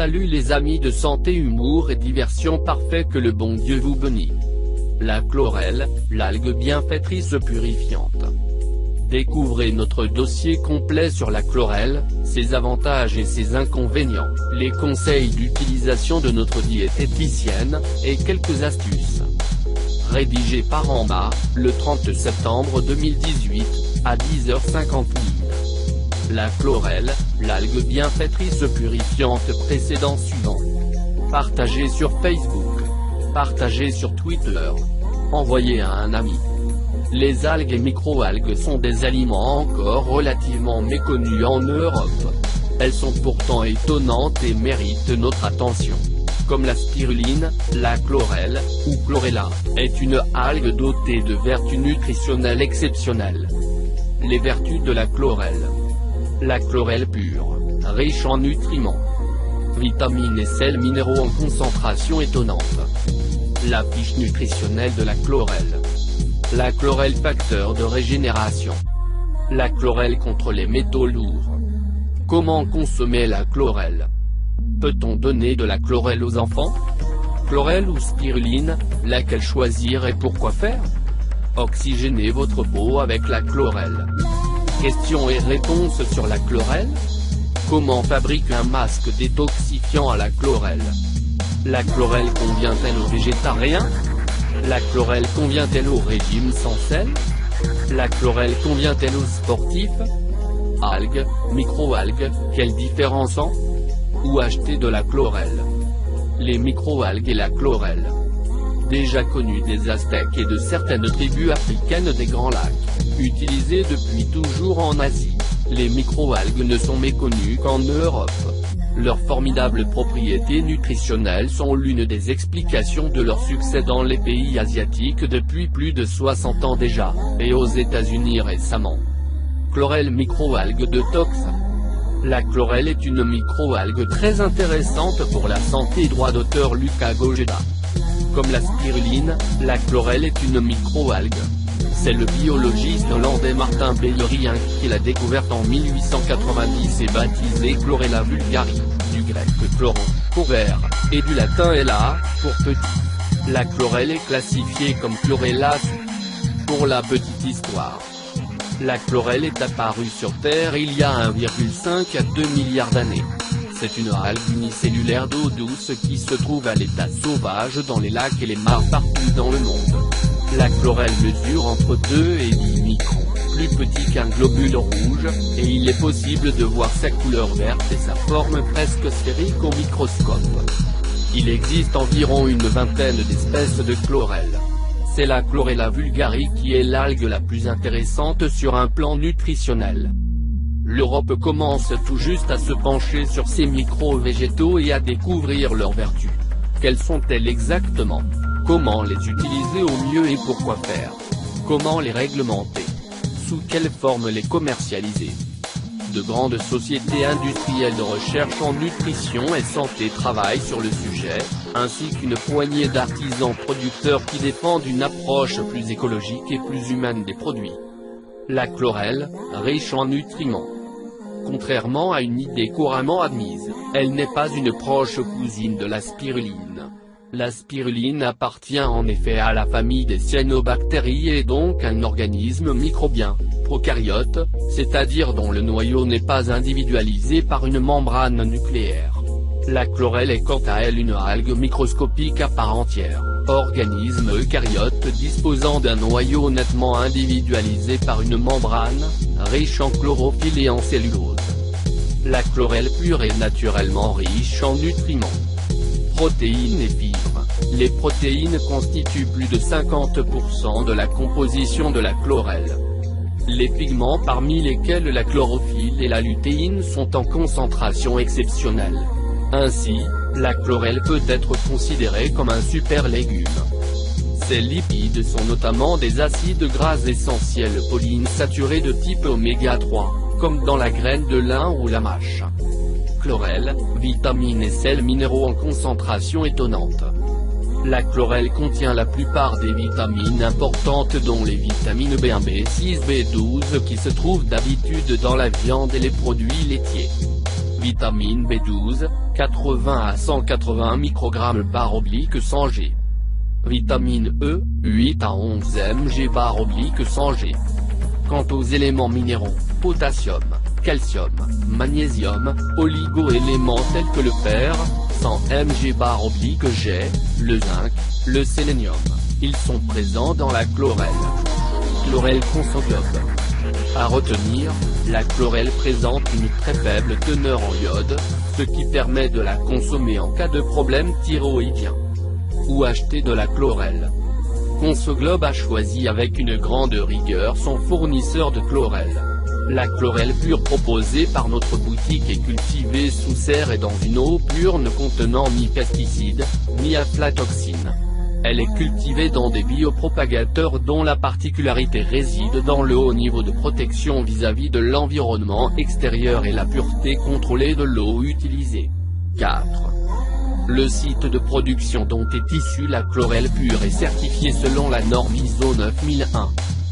Salut les amis de santé, humour et diversion parfait, que le bon Dieu vous bénisse. La chlorelle, l'algue bienfaitrice purifiante. Découvrez notre dossier complet sur la chlorelle, ses avantages et ses inconvénients, les conseils d'utilisation de notre diététicienne, et quelques astuces. Rédigé par Amba, le 30 septembre 2018, à 10h50. La chlorelle, l'algue bienfaitrice purifiante. Précédent suivant. Partagez sur Facebook. Partagez sur Twitter. Envoyez à un ami. Les algues et microalgues sont des aliments encore relativement méconnus en Europe. Elles sont pourtant étonnantes et méritent notre attention. Comme la spiruline, la chlorelle, ou chlorella, est une algue dotée de vertus nutritionnelles exceptionnelles. Les vertus de la chlorelle. La chlorelle pure, riche en nutriments, vitamines et sels minéraux en concentration étonnante. La fiche nutritionnelle de la chlorelle. La chlorelle, facteur de régénération. La chlorelle contre les métaux lourds. Comment consommer la chlorelle? Peut-on donner de la chlorelle aux enfants? Chlorelle ou spiruline, laquelle choisir et pourquoi faire? Oxygénez votre peau avec la chlorelle. Questions et réponses sur la chlorelle. Comment fabriquer un masque détoxifiant à la chlorelle? La chlorelle convient-elle aux végétariens? La chlorelle convient-elle au régime sans sel? La chlorelle convient-elle aux sportifs? Algues, microalgues, quelle différence en? Où acheter de la chlorelle? Les microalgues et la chlorelle. Déjà connues des Aztèques et de certaines tribus africaines des Grands Lacs, utilisées depuis toujours en Asie, les microalgues ne sont méconnues qu'en Europe. Leurs formidables propriétés nutritionnelles sont l'une des explications de leur succès dans les pays asiatiques depuis plus de 60 ans déjà, et aux États-Unis récemment. Chlorelle, microalgue de tox. La chlorelle est une microalgue très intéressante pour la santé. Droit d'auteur Lucas Gojeda. Comme la spiruline, la chlorelle est une microalgue. C'est le biologiste hollandais Martin Beyerink qui l'a découverte en 1890 et baptisée Chlorella vulgaris, du grec chloron, pour vert, et du latin ella, pour petit. La chlorelle est classifiée comme chlorella. Pour la petite histoire, la chlorelle est apparue sur Terre il y a 1,5 à 2 milliards d'années. C'est une algue unicellulaire d'eau douce qui se trouve à l'état sauvage dans les lacs et les mares partout dans le monde. La chlorelle mesure entre 2 et 10 microns, plus petit qu'un globule rouge, et il est possible de voir sa couleur verte et sa forme presque sphérique au microscope. Il existe environ une vingtaine d'espèces de chlorelle. C'est la Chlorella vulgaris qui est l'algue la plus intéressante sur un plan nutritionnel. L'Europe commence tout juste à se pencher sur ces micro-végétaux et à découvrir leurs vertus. Quelles sont-elles exactement? Comment les utiliser au mieux et pourquoi faire? Comment les réglementer? Sous quelle forme les commercialiser? De grandes sociétés industrielles de recherche en nutrition et santé travaillent sur le sujet, ainsi qu'une poignée d'artisans producteurs qui défendent une approche plus écologique et plus humaine des produits. La chlorelle, riche en nutriments. Contrairement à une idée couramment admise, elle n'est pas une proche cousine de la spiruline. La spiruline appartient en effet à la famille des cyanobactéries et est donc un organisme microbien, prokaryote, c'est-à-dire dont le noyau n'est pas individualisé par une membrane nucléaire. La chlorelle est quant à elle une algue microscopique à part entière, organisme eucaryote disposant d'un noyau nettement individualisé par une membrane, riche en chlorophylle et en cellulose. La chlorelle pure est naturellement riche en nutriments, protéines et fibres. Les protéines constituent plus de 50% de la composition de la chlorelle. Les pigments parmi lesquels la chlorophylle et la lutéine sont en concentration exceptionnelle. Ainsi, la chlorelle peut être considérée comme un super légume. Ces lipides sont notamment des acides gras essentiels polyinsaturés de type oméga 3, comme dans la graine de lin ou la mâche. Chlorelle, vitamines et sels minéraux en concentration étonnante. La chlorelle contient la plupart des vitamines importantes dont les vitamines B1, B6, B12 qui se trouvent d'habitude dans la viande et les produits laitiers. Vitamine B12, 80 à 180 microgrammes par oblique 100 g. Vitamine E, 8 à 11 mg par oblique 100 g. Quant aux éléments minéraux, potassium, calcium, magnésium, oligo-éléments tels que le fer, 100 mg par oblique G, le zinc, le sélénium, ils sont présents dans la chlorelle. Chlorelle Consoglobe. À retenir, la chlorelle présente une très faible teneur en iode, ce qui permet de la consommer en cas de problème thyroïdien. Ou acheter de la chlorelle. Consoglobe a choisi avec une grande rigueur son fournisseur de chlorelle. La chlorelle pure proposée par notre boutique est cultivée sous serre et dans une eau pure ne contenant ni pesticides, ni aflatoxines. Elle est cultivée dans des biopropagateurs dont la particularité réside dans le haut niveau de protection vis-à-vis de l'environnement extérieur et la pureté contrôlée de l'eau utilisée. 4. Le site de production dont est issue la chlorelle pure est certifié selon la norme ISO 9001.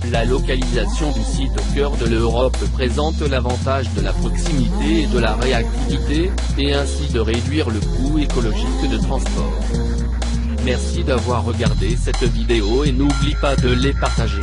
La localisation du site au cœur de l'Europe présente l'avantage de la proximité et de la réactivité, et ainsi de réduire le coût écologique de transport. Merci d'avoir regardé cette vidéo et n'oublie pas de les partager.